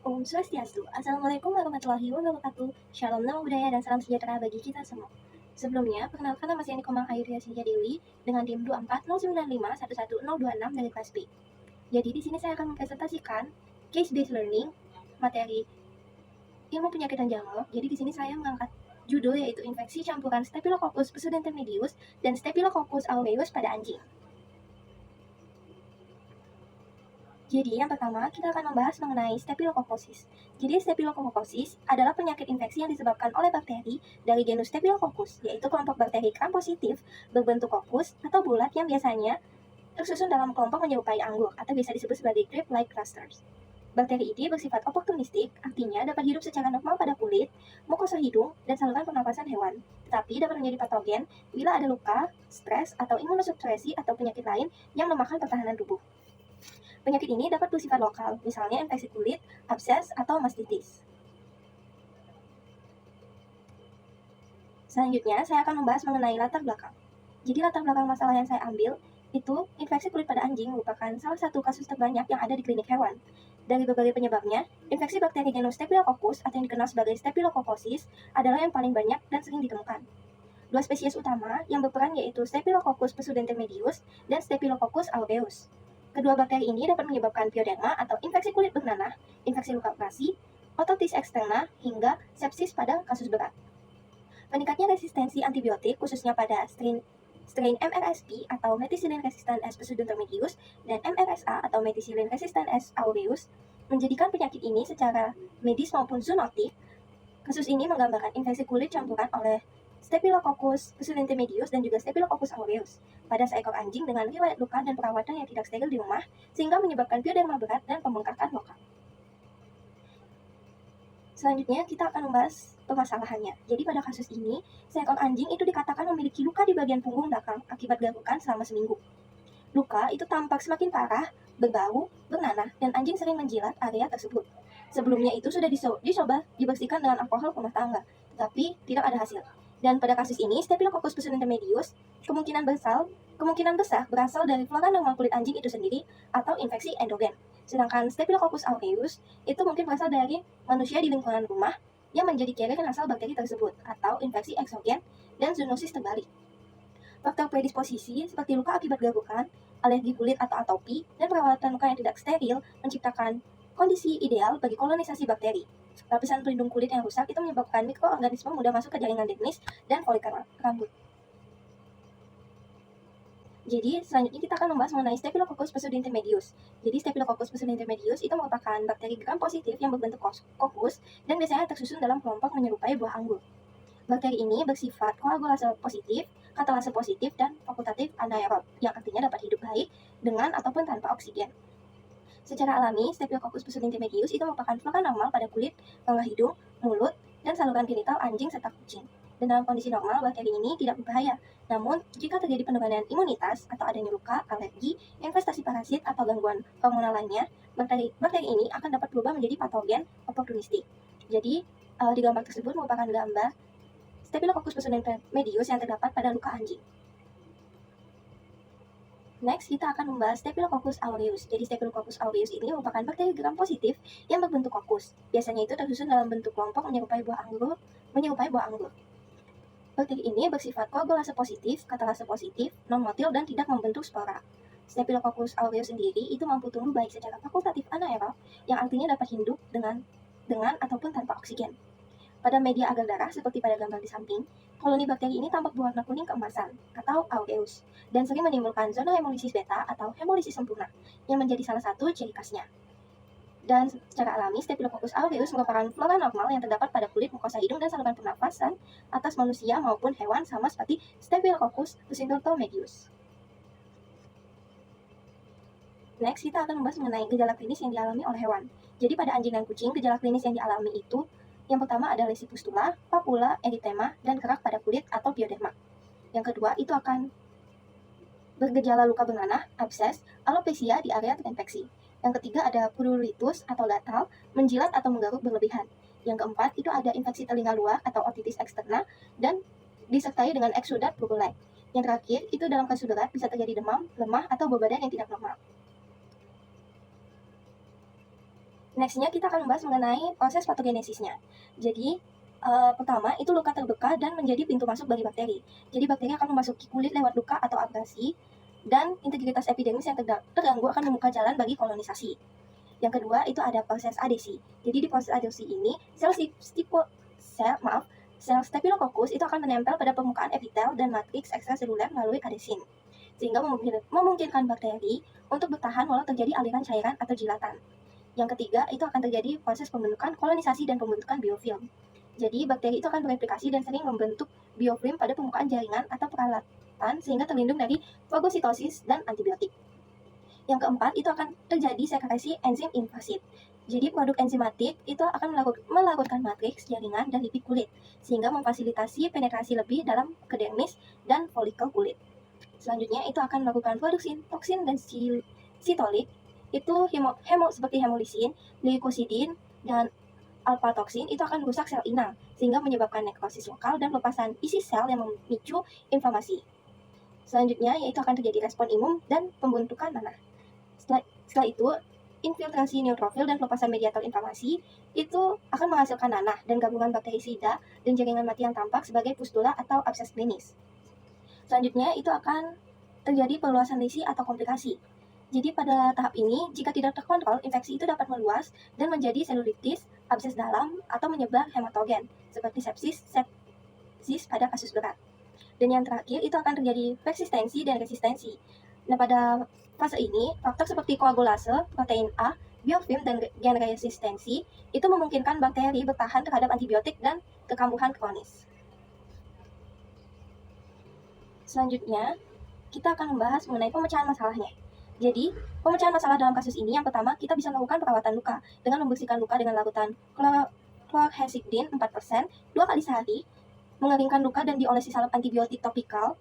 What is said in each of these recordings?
Om Swastiastu. Assalamualaikum warahmatullahi wabarakatuh. Shalom, nama budaya, dan salam sejahtera bagi kita semua. Sebelumnya, perkenalkan nama saya Nikomang Ayudhya Sinja Dewi dengan tim 24095111026 dari kelas B. Jadi di sini saya akan mempresentasikan case-based learning materi ilmu penyakit dan jamur. Jadi di sini saya mengangkat judul yaitu infeksi campuran Staphylococcus pseudoentermedius dan Staphylococcus aureus pada anjing. Jadi yang pertama kita akan membahas mengenai Staphylococcus. Jadi Staphylococcus adalah penyakit infeksi yang disebabkan oleh bakteri dari genus Staphylococcus, yaitu kelompok bakteri gram-positif berbentuk kokus atau bulat yang biasanya tersusun dalam kelompok menyerupai anggur atau bisa disebut sebagai grape-like clusters. Bakteri ini bersifat oportunistik, artinya dapat hidup secara normal pada kulit, mukosa hidung, dan saluran pernapasan hewan. Tetapi dapat menjadi patogen bila ada luka, stres, atau imunosupresi atau penyakit lain yang melemahkan pertahanan tubuh. Penyakit ini dapat bersifat lokal, misalnya infeksi kulit, abses, atau mastitis. Selanjutnya, saya akan membahas mengenai latar belakang. Jadi latar belakang masalah yang saya ambil itu infeksi kulit pada anjing merupakan salah satu kasus terbanyak yang ada di klinik hewan. Dari berbagai penyebabnya, infeksi bakteri genus Staphylococcus atau yang dikenal sebagai Staphylococcus adalah yang paling banyak dan sering ditemukan. Dua spesies utama yang berperan yaitu Staphylococcus pseudoentermedius dan Staphylococcus aureus. Kedua bakteri ini dapat menyebabkan pioderma atau infeksi kulit bernanah, infeksi luka operasi, otitis eksterna, hingga sepsis pada kasus berat. Meningkatnya resistensi antibiotik khususnya pada strain MRSP atau methicillin resistant S. pseudoentermedius dan MRSA atau methicillin resistant S. aureus menjadikan penyakit ini secara medis maupun zoonotik. Kasus ini menggambarkan infeksi kulit campuran oleh Staphylococcus pseudoentermedius dan juga Staphylococcus aureus pada seekor anjing dengan riwayat luka dan perawatan yang tidak steril di rumah sehingga menyebabkan pioderma berat dan pembengkakan lokal. Selanjutnya kita akan membahas permasalahannya. Jadi pada kasus ini, seekor anjing itu dikatakan memiliki luka di bagian punggung belakang akibat garukan selama seminggu. Luka itu tampak semakin parah, berbau, bernanah, dan anjing sering menjilat area tersebut. Sebelumnya itu sudah dicoba dibersihkan dengan alkohol rumah tangga, tetapi tidak ada hasil. Dan pada kasus ini, Staphylococcus pseudoentermedius kemungkinan besar berasal dari flora normal kulit anjing itu sendiri atau infeksi endogen. Sedangkan Staphylococcus aureus itu mungkin berasal dari manusia di lingkungan rumah yang menjadi carrier asal bakteri tersebut atau infeksi eksogen dan zoonosis terbalik. Faktor predisposisi seperti luka akibat garukan, alergi kulit atau atopi, dan perawatan luka yang tidak steril menciptakan kondisi ideal bagi kolonisasi bakteri. Lapisan pelindung kulit yang rusak itu menyebabkan mikroorganisme mudah masuk ke jaringan dermis dan folikel rambut. Jadi, selanjutnya kita akan membahas mengenai Staphylococcus pseudoentermedius. Jadi, Staphylococcus pseudoentermedius itu merupakan bakteri gram-positif yang berbentuk kokus dan biasanya tersusun dalam kelompok menyerupai buah anggur. Bakteri ini bersifat koagulase positif, katalase positif, dan fakultatif anaerob, yang artinya dapat hidup baik dengan ataupun tanpa oksigen. Secara alami, Staphylococcus pseudoentermedius itu merupakan flora normal pada kulit, rongga hidung, mulut, dan saluran genital anjing serta kucing. Dan dalam kondisi normal, bakteri ini tidak berbahaya. Namun, jika terjadi penurunan imunitas atau adanya luka, alergi, infestasi parasit, atau gangguan hormonal lainnya, bakteri ini akan dapat berubah menjadi patogen oportunistik. Jadi, di gambar tersebut merupakan gambar Staphylococcus pseudoentermedius yang terdapat pada luka anjing. Next, kita akan membahas Staphylococcus aureus. Jadi, Staphylococcus aureus ini merupakan bakteri gram-positif yang berbentuk kokus. Biasanya itu tersusun dalam bentuk kelompok menyerupai buah anggur. Bakteri ini bersifat koagulase positif, katalase positif, non-motil, dan tidak membentuk spora. Staphylococcus aureus sendiri itu mampu tumbuh baik secara fakultatif anaerob, yang artinya dapat hidup dengan ataupun tanpa oksigen. Pada media agar darah seperti pada gambar di samping, koloni bakteri ini tampak berwarna kuning keemasan atau aureus dan sering menimbulkan zona hemolisis beta atau hemolisis sempurna yang menjadi salah satu ciri khasnya. Dan secara alami, Staphylococcus aureus merupakan flora normal yang terdapat pada kulit, mukosa hidung, dan saluran pernafasan atas manusia maupun hewan sama seperti Staphylococcus pseudoentermedius. Next, kita akan membahas mengenai gejala klinis yang dialami oleh hewan. Jadi pada anjing dan kucing, gejala klinis yang dialami itu yang pertama ada lesi pustula, papula, eritema, dan kerak pada kulit atau pioderma. Yang kedua, itu akan bergejala luka bernanah, abses, alopecia di area terinfeksi. Yang ketiga ada purulitis atau gatal, menjilat atau menggaruk berlebihan. Yang keempat, itu ada infeksi telinga luar atau otitis eksterna, dan disertai dengan eksudat purulent. Yang terakhir, itu dalam kasus berat bisa terjadi demam, lemah, atau berat badan yang tidak normal. Nextnya kita akan membahas mengenai proses patogenesisnya. Jadi, pertama itu luka terbuka dan menjadi pintu masuk bagi bakteri. Jadi bakteri akan memasuki kulit lewat luka atau abrasi, dan integritas epidermis yang terganggu akan membuka jalan bagi kolonisasi. Yang kedua itu ada proses adesi. Jadi di proses adesi ini sel Staphylococcus itu akan menempel pada permukaan epitel dan matriks ekstraseluler melalui adesin, sehingga memungkinkan bakteri untuk bertahan walau terjadi aliran cairan atau jilatan. Yang ketiga, itu akan terjadi proses pembentukan kolonisasi dan pembentukan biofilm. Jadi, bakteri itu akan bereplikasi dan sering membentuk biofilm pada permukaan jaringan atau peralatan sehingga terlindung dari fagositosis dan antibiotik. Yang keempat, itu akan terjadi sekresi enzim invasit. Jadi, produk enzimatik itu akan melarutkan matriks, jaringan, dan lipid kulit, sehingga memfasilitasi penetrasi lebih dalam ke dermis dan folikel kulit. Selanjutnya, itu akan melakukan produksi toksin dan sitolik, itu seperti hemolisin, leukosidin, dan alpha-toksin itu akan merusak sel inang, sehingga menyebabkan nekrosis lokal dan pelepasan isi sel yang memicu inflamasi. Selanjutnya, yaitu akan terjadi respon imun dan pembentukan nanah. Setelah itu, infiltrasi neutrofil dan pelepasan mediator inflamasi itu akan menghasilkan nanah dan gabungan bakterisida dan jaringan mati yang tampak sebagai pustula atau abses klinis. Selanjutnya, itu akan terjadi perluasan lesi atau komplikasi. Jadi pada tahap ini, jika tidak terkontrol, infeksi itu dapat meluas dan menjadi selulitis, abses dalam, atau menyebar hematogen, seperti sepsis pada kasus berat. Dan yang terakhir, itu akan terjadi persistensi dan resistensi. Nah, pada fase ini, faktor seperti koagulase, protein A, biofilm, dan gen resistensi itu memungkinkan bakteri bertahan terhadap antibiotik dan kekambuhan kronis. Selanjutnya, kita akan membahas mengenai pemecahan masalahnya. Jadi, pemecahan masalah dalam kasus ini yang pertama, kita bisa melakukan perawatan luka dengan membersihkan luka dengan larutan chlorhexidine 4% 2 kali sehari, mengeringkan luka dan diolesi salep antibiotik topikal,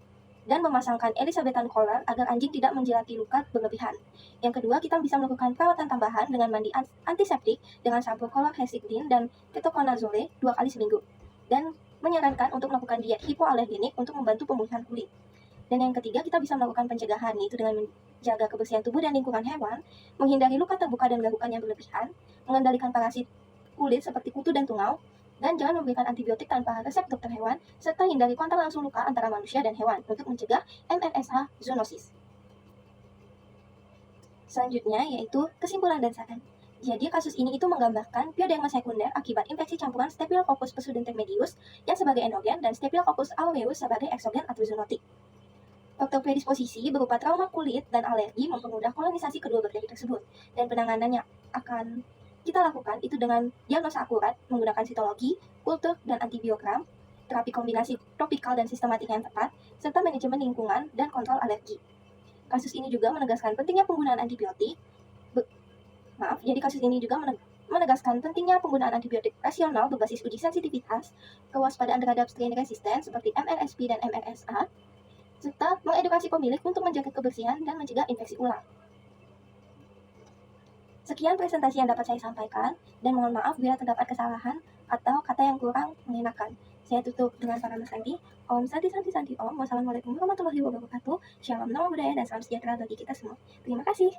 dan memasangkan elisabethan collar agar anjing tidak menjilati luka berlebihan. Yang kedua, kita bisa melakukan perawatan tambahan dengan mandi antiseptik dengan sampo chlorhexidine dan ketoconazole 2 kali seminggu, dan menyarankan untuk melakukan diet hipoalergenik untuk membantu pemulihan kulit. Dan yang ketiga, kita bisa melakukan pencegahan, yaitu dengan menjaga kebersihan tubuh dan lingkungan hewan, menghindari luka terbuka dan garukan yang berlebihan, mengendalikan parasit kulit seperti kutu dan tungau, dan jangan memberikan antibiotik tanpa resep dokter hewan, serta hindari kontak langsung luka antara manusia dan hewan untuk mencegah MRSA zoonosis. Selanjutnya, yaitu kesimpulan dan saran. Jadi, kasus ini itu menggambarkan pioderma sekunder akibat infeksi campuran Staphylococcus pseudointermedius yang sebagai endogen dan Staphylococcus aureus sebagai eksogen atau zoonotik. Faktor predisposisi berupa trauma kulit dan alergi mempermudah kolonisasi kedua bakteri tersebut, dan penanganannya akan kita lakukan itu dengan diagnosa akurat menggunakan sitologi, kultur, dan antibiogram, terapi kombinasi topikal dan sistematik yang tepat, serta manajemen lingkungan dan kontrol alergi. Kasus ini juga menegaskan pentingnya penggunaan antibiotik. Kasus ini juga menegaskan pentingnya penggunaan antibiotik rasional berbasis uji sensitivitas, kewaspadaan terhadap strain resisten seperti MRSP dan MRSA, serta mengedukasi pemilik untuk menjaga kebersihan dan mencegah infeksi ulang. Sekian presentasi yang dapat saya sampaikan, dan mohon maaf bila terdapat kesalahan atau kata yang kurang mengenakan. Saya tutup dengan salam Santi. Om Santi Santi Santi Om. Wassalamualaikum warahmatullahi wabarakatuh. Shalom, nama budaya, dan salam sejahtera bagi kita semua. Terima kasih.